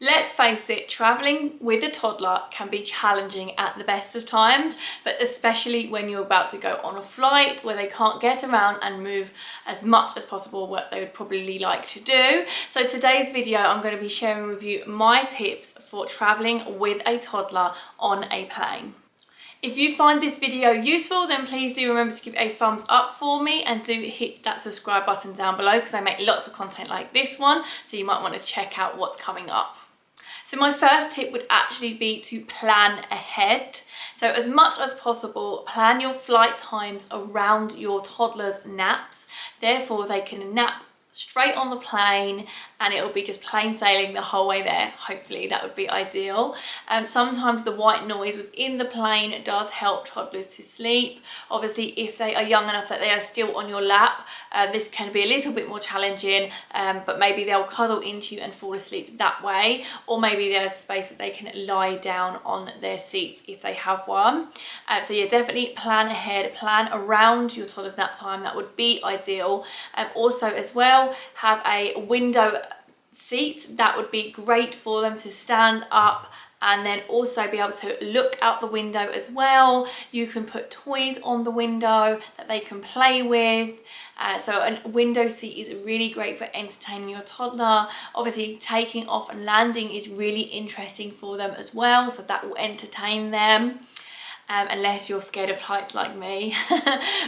Let's face it, traveling with a toddler can be challenging at the best of times, but especially when you're about to go on a flight where they can't get around and move as much as possible, what they would probably like to do. So today's video, I'm going to be sharing with you my tips for traveling with a toddler on a plane. If you find this video useful, then please do remember to give a thumbs up for me and do hit that subscribe button down below because I make lots of content like this one, so you might want to check out what's coming up. So my first tip would actually be to plan ahead. So as much as possible, plan your flight times around your toddler's naps. Therefore, they can nap straight on the plane and it'll be just plain sailing the whole way there. Hopefully that would be ideal. Sometimes the white noise within the plane does help toddlers to sleep. Obviously, if they are young enough that they are still on your lap, this can be a little bit more challenging, but maybe they'll cuddle into you and fall asleep that way, or maybe there's space that they can lie down on their seats if they have one. So yeah, definitely plan ahead, plan around your toddler's nap time. That would be ideal. Also as well, have a window seat. That would be great for them to stand up and then also be able to look out the window as well. You can put toys on the window that they can play with. So a window seat is really great for entertaining your toddler. Obviously, taking off and landing is really interesting for them as well, so that will entertain them. Unless you're scared of heights like me.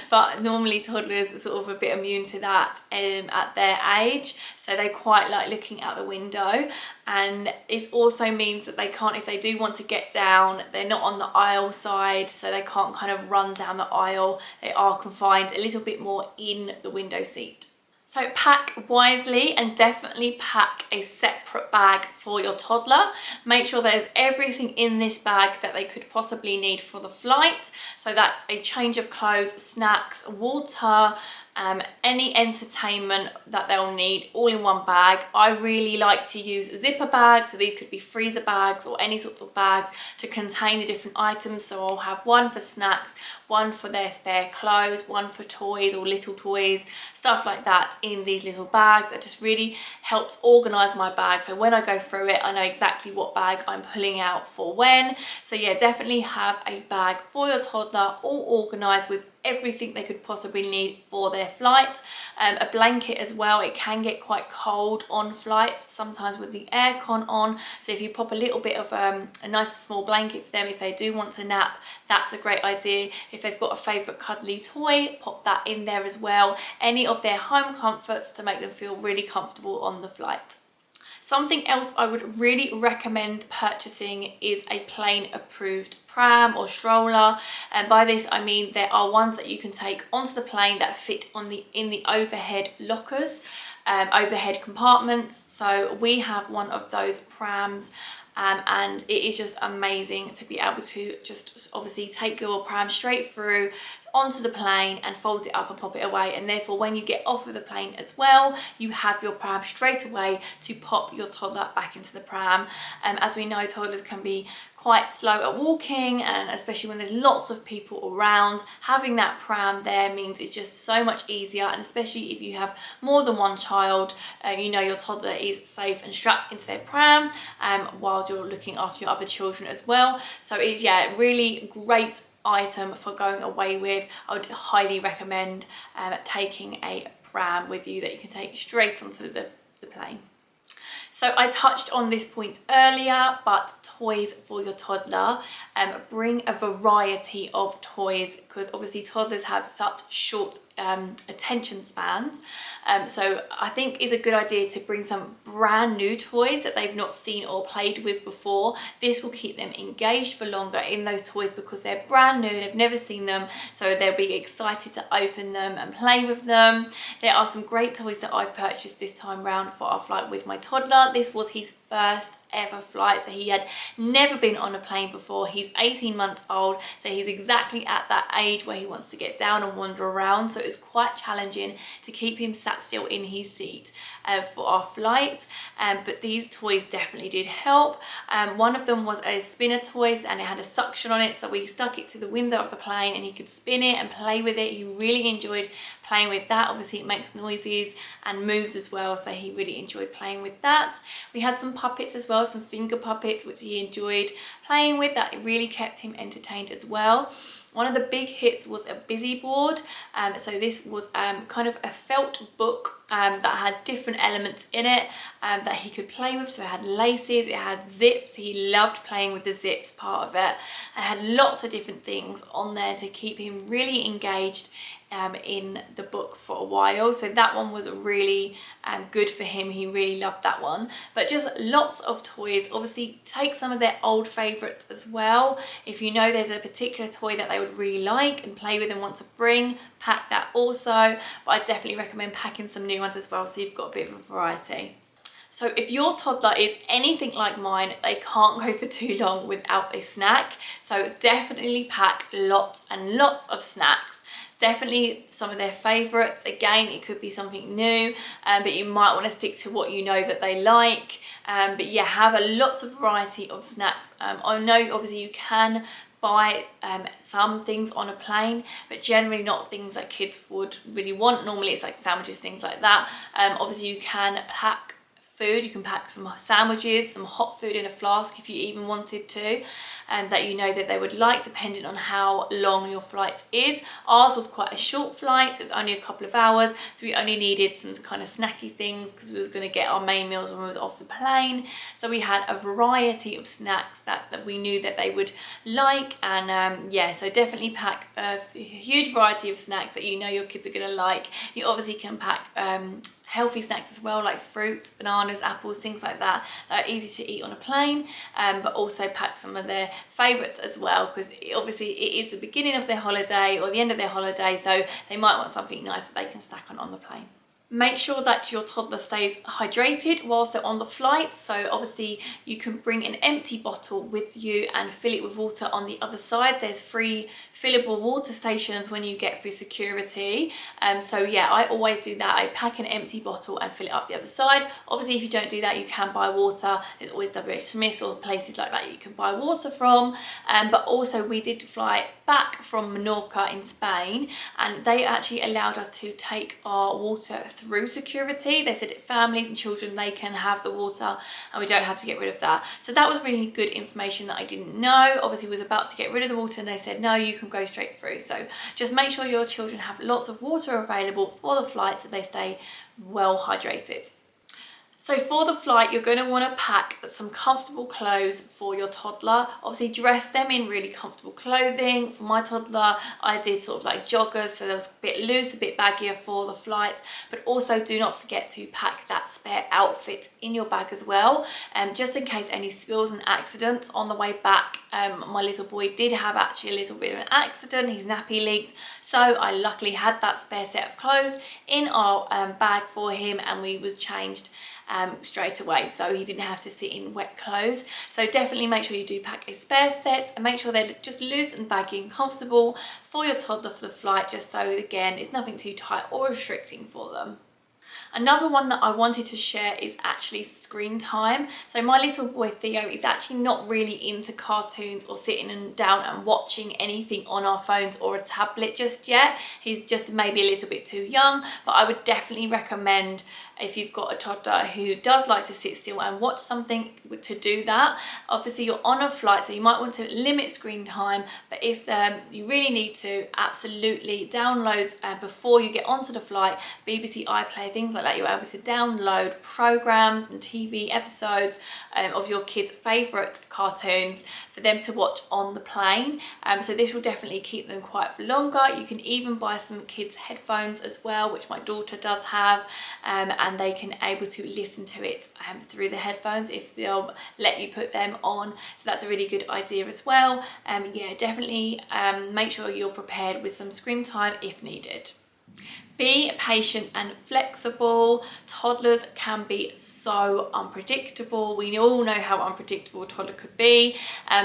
But normally toddlers are sort of a bit immune to that at their age, so they quite like looking out the window. And it also means that they can't, if they do want to get down, they're not on the aisle side, so they can't kind of run down the aisle. They are confined a little bit more in the window seat. So pack wisely and definitely pack a separate bag for your toddler. Make sure there's everything in this bag that they could possibly need for the flight. So that's a change of clothes, snacks, water, any entertainment that they'll need all in one bag. I really like to use zipper bags, so these could be freezer bags or any sorts of bags to contain the different items. So I'll have one for snacks, one for their spare clothes, one for toys or little toys, stuff like that in these little bags. It just really helps organize my bag, so when I go through it I know exactly what bag I'm pulling out for when. So yeah, definitely have a bag for your toddler all organized with everything they could possibly need for their flight. A blanket as well. It can get quite cold on flights sometimes with the aircon on, so if you pop a little bit of a nice small blanket for them if they do want to nap, that's a great idea. If they've got a favorite cuddly toy, pop that in there as well. Any of their home comforts to make them feel really comfortable on the flight. Something else I would really recommend purchasing is a plane approved pram or stroller, and by this I mean there are ones that you can take onto the plane that fit on in the overhead lockers, overhead compartments. So we have one of those prams. And it is just amazing to be able to just obviously take your pram straight through onto the plane and fold it up and pop it away, and therefore when you get off of the plane as well, you have your pram straight away to pop your toddler back into the pram. As we know, toddlers can be quite slow at walking, and especially when there's lots of people around, having that pram there means it's just so much easier. And especially if you have more than one child, you know your toddler is safe and strapped into their pram while you're looking after your other children as well. So it's, yeah, really great item for going away with. I would highly recommend taking a pram with you that you can take straight onto the plane. So I touched on this point earlier, but toys for your toddler. Bring a variety of toys because obviously toddlers have such short attention spans. So I think it's a good idea to bring some brand new toys that they've not seen or played with before. This will keep them engaged for longer in those toys because they're brand new, they've never seen them, so they'll be excited to open them and play with them. There are some great toys that I've purchased this time round for our flight with my toddler. This was his first ever flight, so he had never been on a plane before. He's 18 months old, so he's exactly at that age where he wants to get down and wander around, so it's quite challenging to keep him sat still in his seat for our flight, but these toys definitely did help. One of them was a spinner toy and it had a suction on it, so we stuck it to the window of the plane and he could spin it and play with it. He really enjoyed playing with that. Obviously it makes noises and moves as well, so he really enjoyed playing with that. We had some puppets as well well, some finger puppets which he enjoyed playing with, that really kept him entertained as well. One of the big hits was a busy board. So this was kind of a felt book that had different elements in it that he could play with. So it had laces, it had zips. He loved playing with the zips part of it. It had lots of different things on there to keep him really engaged in the book for a while. So that one was really good for him. He really loved that one. But just lots of toys. Obviously take some of their old favourites as well. If you know there's a particular toy that they would really like and play with and want to bring, pack that also. But I definitely recommend packing some new ones as well, so you've got a bit of a variety. So if your toddler is anything like mine, they can't go for too long without a snack. So definitely pack lots and lots of snacks. Definitely some of their favourites. Again, it could be something new, but you might want to stick to what you know that they like. But yeah, have a lots of variety of snacks. I know obviously you can buy some things on a plane, but generally not things that kids would really want. Normally it's like sandwiches, things like that. Obviously you can pack food. You can pack some sandwiches, some hot food in a flask if you even wanted to, that you know that they would like, depending on how long your flight is. Ours was quite a short flight. It was only a couple of hours, so we only needed some kind of snacky things because we was going to get our main meals when we was off the plane. So we had a variety of snacks that we knew that they would like, and yeah, so definitely pack a huge variety of snacks that you know your kids are going to like. You obviously can pack healthy snacks as well, like fruit, bananas, apples, things like that are easy to eat on a plane, but also pack some of their favourites as well, because obviously it is the beginning of their holiday or the end of their holiday, so they might want something nice that they can snack on the plane. Make sure that your toddler stays hydrated whilst they're on the flight. So obviously you can bring an empty bottle with you and fill it with water on the other side. There's free fillable water stations when you get through security. So yeah, I always do that. I pack an empty bottle and fill it up the other side. Obviously if you don't do that, you can buy water. There's always WH Smith's or places like that you can buy water from. But also we did fly back from Menorca in Spain, and they actually allowed us to take our water through security. They said families and children, they can have the water and we don't have to get rid of that. So that was really good information that I didn't know. Obviously was about to get rid of the water and they said no, you can go straight through. So just make sure your children have lots of water available for the flight so they stay well hydrated. So for the flight, you're going to want to pack some comfortable clothes for your toddler. Obviously dress them in really comfortable clothing. For my toddler, I did sort of like joggers, so they was a bit loose, a bit baggier for the flight. But also do not forget to pack that spare outfit in your bag as well, just in case any spills and accidents on the way back. My little boy did have actually a little bit of an accident. His nappy leaked, so I luckily had that spare set of clothes in our bag for him, and we was changed straight away, so he didn't have to sit in wet clothes. So definitely make sure you do pack a spare set and make sure they're just loose and baggy and comfortable for your toddler for the flight, just so again it's nothing too tight or restricting for them. Another one that I wanted to share is actually screen time. So my little boy Theo is actually not really into cartoons or sitting down and watching anything on our phones or a tablet just yet. He's just maybe a little bit too young, but I would definitely recommend, if you've got a toddler who does like to sit still and watch something, to do that. Obviously you're on a flight, so you might want to limit screen time, but if you really need to, absolutely download before you get onto the flight, BBC iPlayer, things like that. You're able to download programs and TV episodes of your kids' favourite cartoons for them to watch on the plane. So this will definitely keep them quiet for longer. You can even buy some kids' headphones as well, which my daughter does have, and they can able to listen to it through the headphones if they'll let you put them on. So that's a really good idea as well. Yeah, definitely make sure you're prepared with some screen time if needed. Be patient and flexible. Toddlers can be so unpredictable. We all know how unpredictable a toddler could be.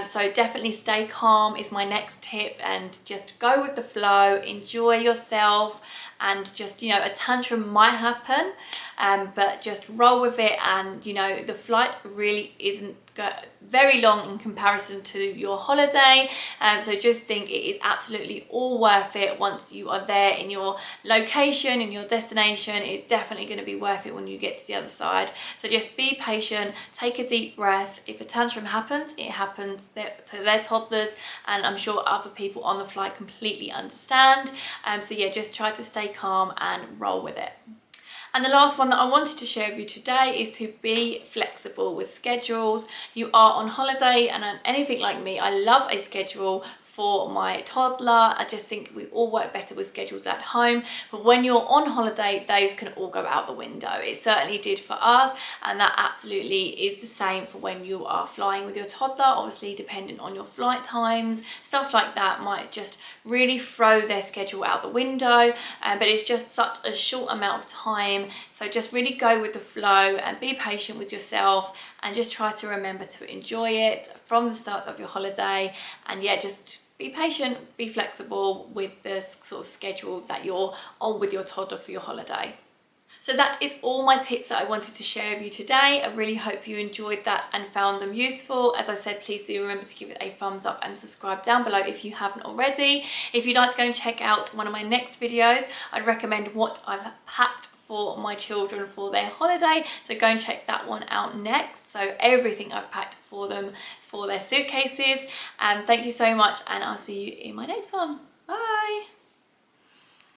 So definitely stay calm is my next tip, and just go with the flow, enjoy yourself, and just, you know, a tantrum might happen, but just roll with it. And, you know, the flight really isn't very long in comparison to your holiday. So just think it is absolutely all worth it once you are there in your location, in your destination. It's definitely going to be worth it when you get to the other side. So just be patient, take a deep breath. If a tantrum happens, it happens to their toddlers, and I'm sure other people on the flight completely understand. So yeah, just try to stay calm and roll with it. And the last one that I wanted to share with you today is to be flexible with schedules. You are on holiday, and anything like me, I love a schedule for my toddler. I just think we all work better with schedules at home, but when you're on holiday, those can all go out the window. It certainly did for us, and that absolutely is the same for when you are flying with your toddler. Obviously, depending on your flight times, stuff like that might just really throw their schedule out the window, but it's just such a short amount of time. So just really go with the flow and be patient with yourself, and just try to remember to enjoy it from the start of your holiday. And yeah, just be patient, be flexible with the sort of schedules that you're on with your toddler for your holiday. So that is all my tips that I wanted to share with you today. I really hope you enjoyed that and found them useful. As I said, please do remember to give it a thumbs up and subscribe down below if you haven't already. If you'd like to go and check out one of my next videos, I'd recommend what I've packed for my children for their holiday. So go and check that one out next. So everything I've packed for them for their suitcases. Thank you so much, and I'll see you in my next one. Bye.